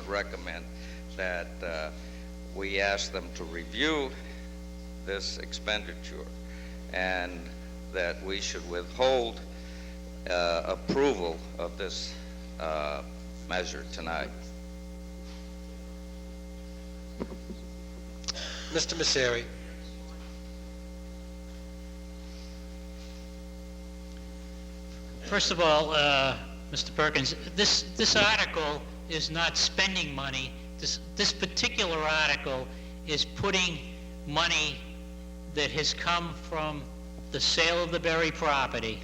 would recommend that we ask them to review this expenditure and that we should withhold approval of this measure tonight. Mr. Messeri. First of all, Mr. Perkins, this article is not spending money. This particular article is putting money that has come from the sale of the Berry property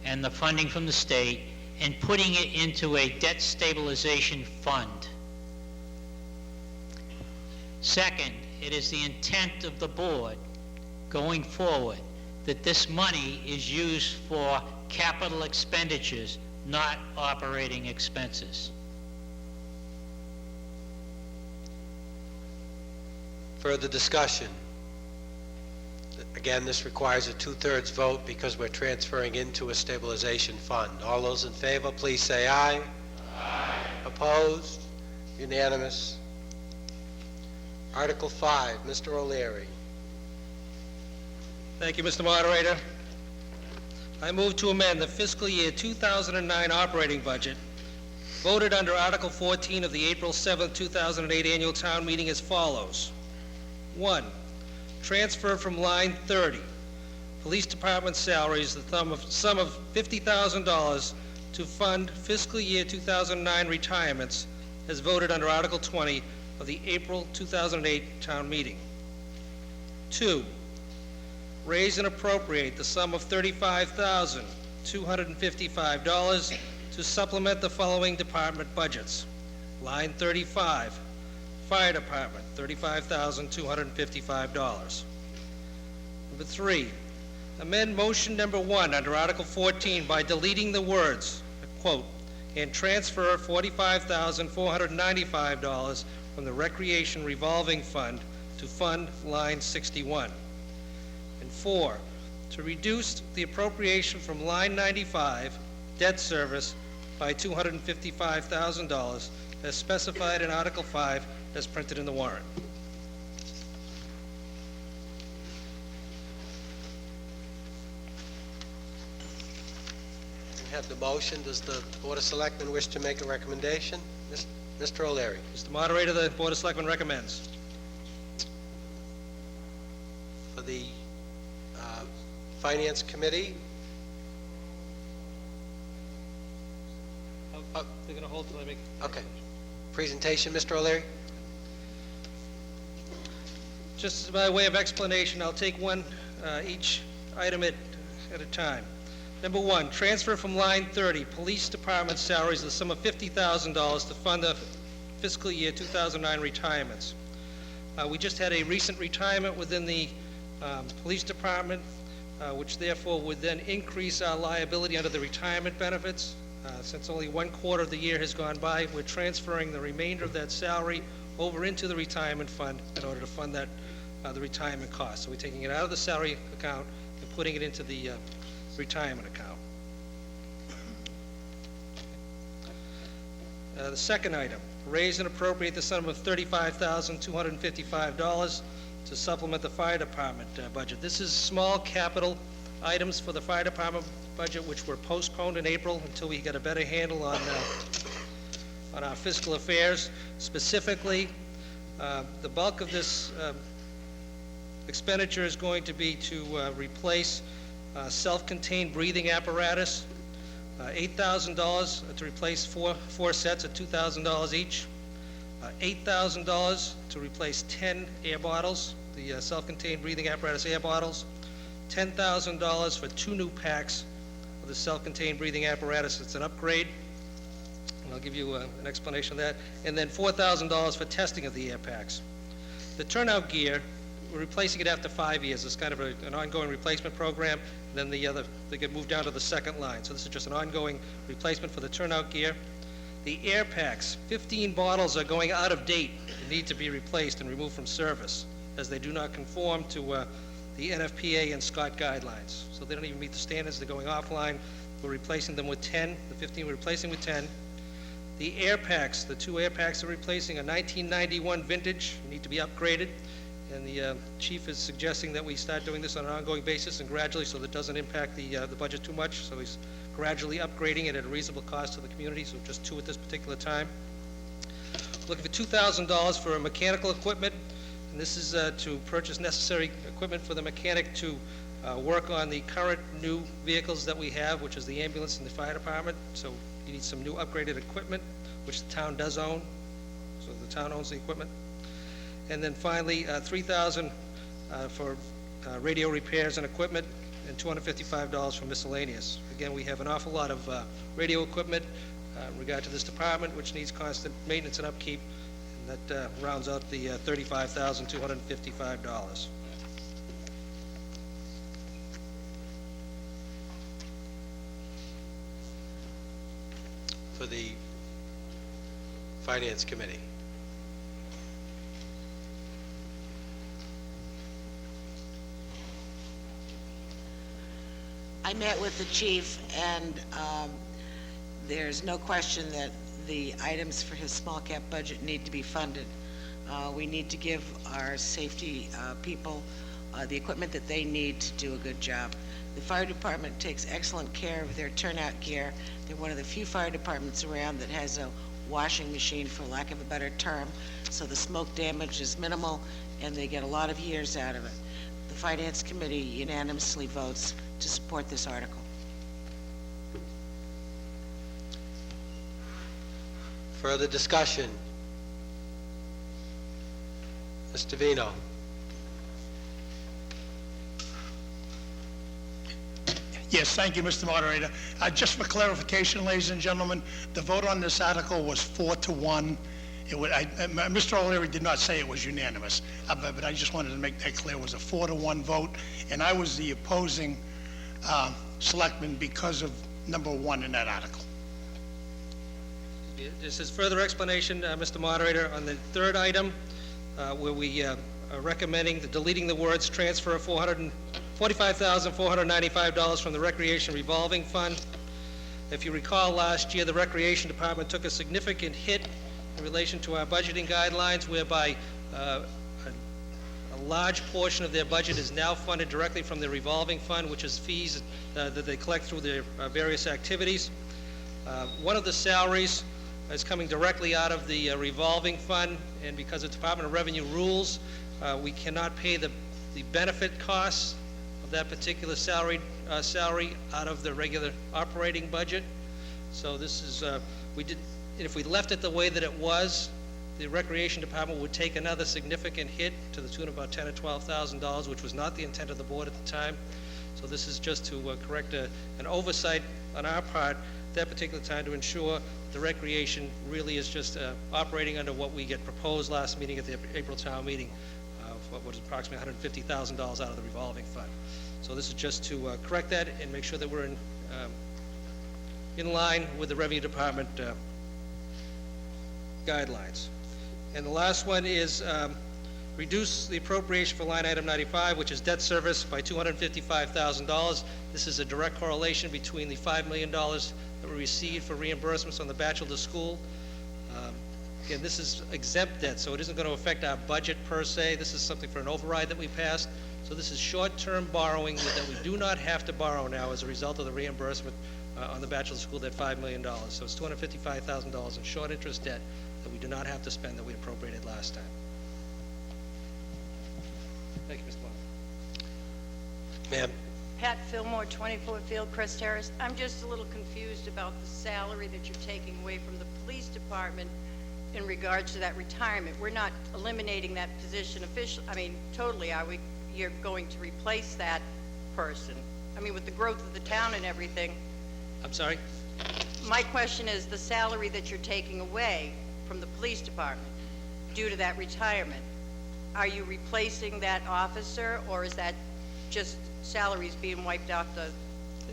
and the funding from the state and putting it into a debt stabilization fund. Second, it is the intent of the board going forward that this money is used for capital expenditures, not operating expenses. Further discussion? Again, this requires a 2/3 vote because we're transferring into a stabilization fund. All those in favor, please say aye. Aye. Opposed? Unanimous. Article 5, Mr. O'Leary. Thank you, Mr. Moderator. I move to amend the fiscal year 2009 operating budget voted under Article 14 of the April 7, 2008 annual town meeting as follows. 1. Transfer from line 30, Police Department salaries, the sum of $50,000 to fund fiscal year 2009 retirements as voted under Article 20 of the April 2008 town meeting. 2. Raise and appropriate the sum of $35,255 to supplement the following department budgets. Line 35, Fire Department, $35,255. Number 3, amend motion number 1 under Article 14 by deleting the words, quote, and transfer $45,495 from the Recreation Revolving Fund to fund line 61. And 4, to reduce the appropriation from line 95, debt service, by $255,000 as specified in Article 5 as printed in the warrant. We have the motion. Does the Board of Selectmen wish to make a recommendation? Mr. O'Leary. Mr. Moderator, the Board of Selectmen recommends. For the Finance Committee, They're going to hold till I make. okay. Presentation, Mr. O'Leary. Just by way of explanation, I'll take one each item at a time. Number 1, transfer from line 30, Police Department salaries, the sum of $50,000 to fund the fiscal year 2009 retirements. We just had a recent retirement within the Police Department, which therefore would then increase our liability under the retirement benefits. Since only 1/4 of the year has gone by, we're transferring the remainder of that salary over into the retirement fund in order to fund that the retirement cost. So we're taking it out of the salary account and putting it into the retirement account. The second item, raise and appropriate the sum of $35,255 to supplement the fire department budget. This is small capital items for the fire department budget, which were postponed in April until we get a better handle on our fiscal affairs. Specifically, the bulk of this expenditure is going to be to replace self-contained breathing apparatus, $8,000 to replace four sets at $2,000 each, $8,000 to replace 10 air bottles, the self-contained breathing apparatus air bottles, $10,000 for 2 new packs of the self-contained breathing apparatus. It's an upgrade, and I'll give you an explanation of that, and then $4,000 for testing of the air packs. The turnout gear, we're replacing it after 5 years. It's kind of an ongoing replacement program, and then they get moved down to the second line. So this is just an ongoing replacement for the turnout gear. The air packs, 15 bottles are going out of date and need to be replaced and removed from service, as they do not conform to the NFPA and SCOT guidelines. So they don't even meet the standards. They're going offline. We're replacing them with 10. The 15 we're replacing with 10. The air packs, the two air packs are replacing a 1991 vintage, need to be upgraded, and the chief is suggesting that we start doing this on an ongoing basis and gradually, so that it doesn't impact the budget too much. So he's gradually upgrading it at a reasonable cost to the community, so just two at this particular time. Looking for $2,000 for mechanical equipment, and this is to purchase necessary equipment for the mechanic to work on the current new vehicles that we have, which is the ambulance and the fire department. So you need some new upgraded equipment, which the town does own, so the town owns the equipment. And then finally, $3,000 for radio repairs and equipment, and $255 for miscellaneous. Again, we have an awful lot of radio equipment in regard to this department, which needs constant maintenance and upkeep, and that rounds out the $35,255. For the Finance Committee. I met with the chief, and there's no question that the items for his small cap budget need to be funded. We need to give our safety people the equipment that they need to do a good job. The fire department takes excellent care of their turnout gear. They're one of the few fire departments around that has a washing machine, for lack of a better term, so the smoke damage is minimal, and they get a lot of years out of it. The Finance Committee unanimously votes to support this article. Further discussion? Mr. Vino. Yes, thank you, Mr. Moderator. Just for clarification, ladies and gentlemen, the vote on this article was 4-1. Mr. O'Leary did not say it was unanimous, but I just wanted to make that clear. It was a 4-1 vote, and I was the opposing selectman because of number 1 in that article. This is further explanation, Mr. Moderator, on the third item, where we are recommending deleting the words transfer $45,495 from the Recreation Revolving Fund. If you recall, last year, the Recreation Department took a significant hit in relation to our budgeting guidelines, whereby a large portion of their budget is now funded directly from the revolving fund, which is fees that they collect through their various activities. One of the salaries is coming directly out of the revolving fund, and because of Department of Revenue rules, we cannot pay the benefit costs of that particular salary out of the regular operating budget. So this is, if we left it the way that it was, the Recreation Department would take another significant hit to the tune of about $10,000 or $12,000, which was not the intent of the board at the time. So this is just to correct an oversight on our part at that particular time, to ensure the recreation really is just operating under what we get proposed last meeting at the April town meeting, what was approximately $150,000 out of the revolving fund. So this is just to correct that and make sure that we're in line with the Revenue Department guidelines. And the last one is reduce the appropriation for line item 95, which is debt service, by $255,000. This is a direct correlation between the $5 million that we received for reimbursements on the Bachelor to School. Again, this is exempt debt, so it isn't going to affect our budget per se. This is something for an override that we passed. So this is short-term borrowing that we do not have to borrow now as a result of the reimbursement on the Bachelor to School, that $5 million. So it's $255,000 in short interest debt that we do not have to spend, that we appropriated last time. Thank you, Mr. Bond. Ma'am. Pat Fillmore, 24 Fieldcrest Terrace. I'm just a little confused about the salary that you're taking away from the police department in regards to that retirement. We're not eliminating that position totally, are we? You're going to replace that person. I mean, with the growth of the town and everything. I'm sorry? My question is, the salary that you're taking away from the police department due to that retirement, are you replacing that officer, or is that just salaries being wiped off the...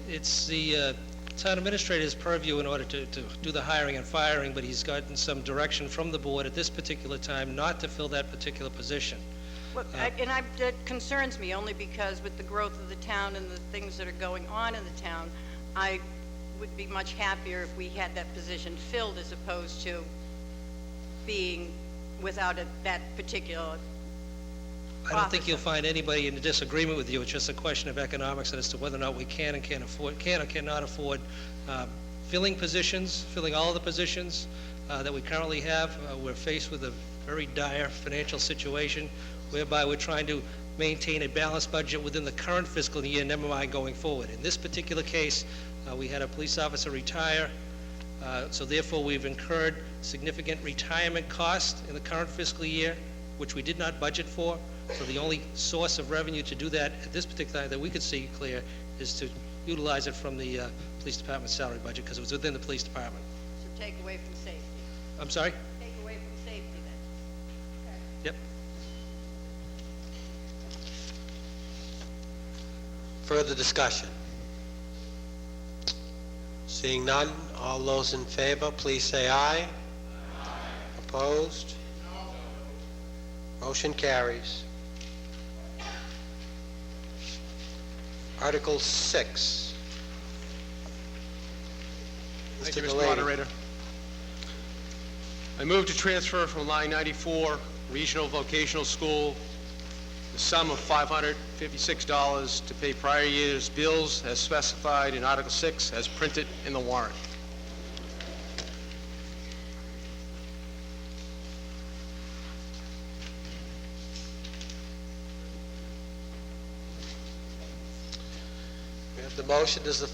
It's the town administrator's purview in order to do the hiring and firing, but he's gotten some direction from the board at this particular time not to fill that particular position. Well, that concerns me only because with the growth of the town and the things that are going on in the town, I would be much happier if we had that position filled as opposed to being without that particular I don't think officer. you'll find anybody in disagreement with you. It's just a question of economics as to whether or not we can or cannot afford filling positions, filling all of the positions that we currently have. We're faced with a very dire financial situation whereby we're trying to maintain a balanced budget within the current fiscal year, never mind going forward. In this particular case, we had a police officer retire, so therefore we've incurred significant retirement costs in the current fiscal year, which we did not budget for. So the only source of revenue to do that at this particular time that we could see clear is to utilize it from the police department salary budget because it was within the police department. So take away from safety. I'm sorry? Take away from safety then. Yep. Further discussion? Seeing none, all those in favor, please say aye. Aye. Opposed? Motion carries. Article 6. Thank you, Mr. Delaney. Moderator. I move to transfer from line 94, Regional Vocational School, the sum of $556 to pay prior year's bills as specified in Article 6 as printed in the warrant. We have the motion. Does the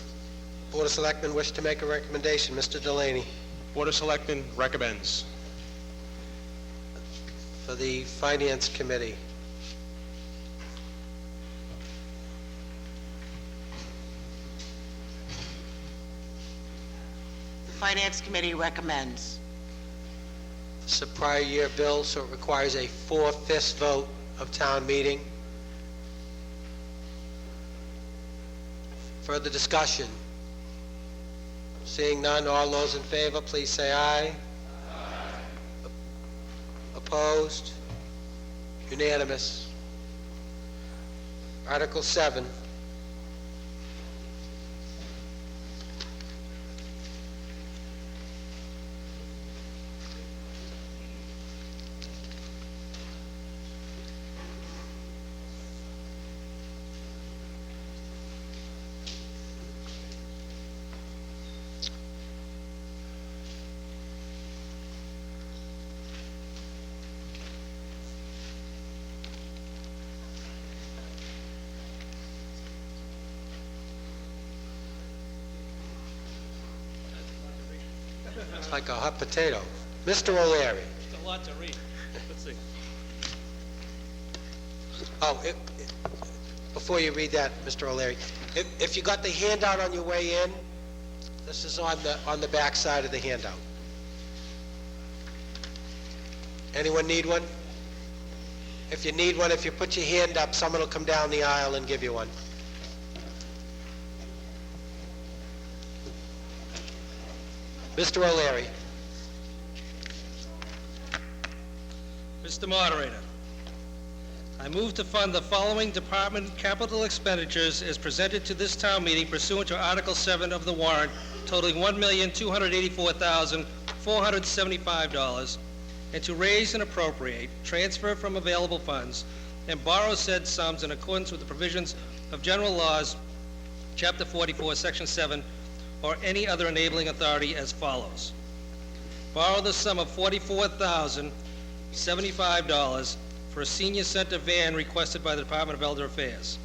Board of Selectmen wish to make a recommendation? Mr. Delaney, Board of Selectmen recommends. for the Finance Committee. The Finance Committee recommends. It's a prior year bill, so it requires a 4/5 vote of town meeting. Further discussion? Seeing none, all those in favor, please say aye. Aye. Opposed? Unanimous. Article 7. It's like a hot potato. Mr. O'Leary. It's a lot to read. Let's see. Oh, before you read that, Mr. O'Leary, if you got the handout on your way in, this is on the back side of the handout. Anyone need one? If you need one, if you put your hand up, someone will come down the aisle and give you one. Mr. O'Leary. Mr. Moderator, I move to fund the following department capital expenditures as presented to this town meeting pursuant to Article 7 of the warrant totaling $1,284,475, and to raise and appropriate, transfer from available funds, and borrow said sums in accordance with the provisions of general laws, Chapter 44, Section 7, or any other enabling authority as follows. Borrow the sum of $44,075 for a senior center van requested by the Department of Elder Affairs.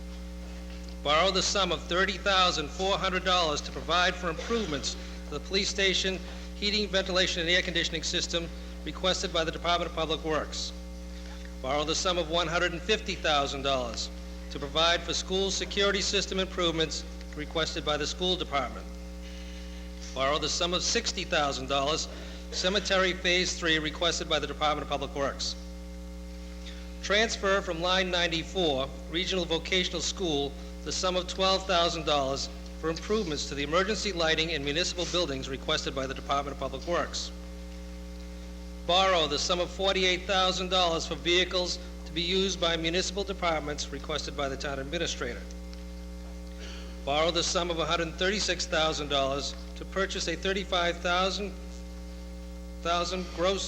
Borrow the sum of $30,400 to provide for improvements to the police station heating, ventilation, and air conditioning system requested by the Department of Public Works. Borrow the sum of $150,000 to provide for school security system improvements requested by the school department. Borrow the sum of $60,000, cemetery phase 3 requested by the Department of Public Works. Transfer from line 94, Regional Vocational School, the sum of $12,000 for improvements to the emergency lighting in municipal buildings requested by the Department of Public Works. Borrow the sum of $48,000 for vehicles to be used by municipal departments requested by the town administrator. Borrow the sum of $136,000 to purchase a 35,000 gross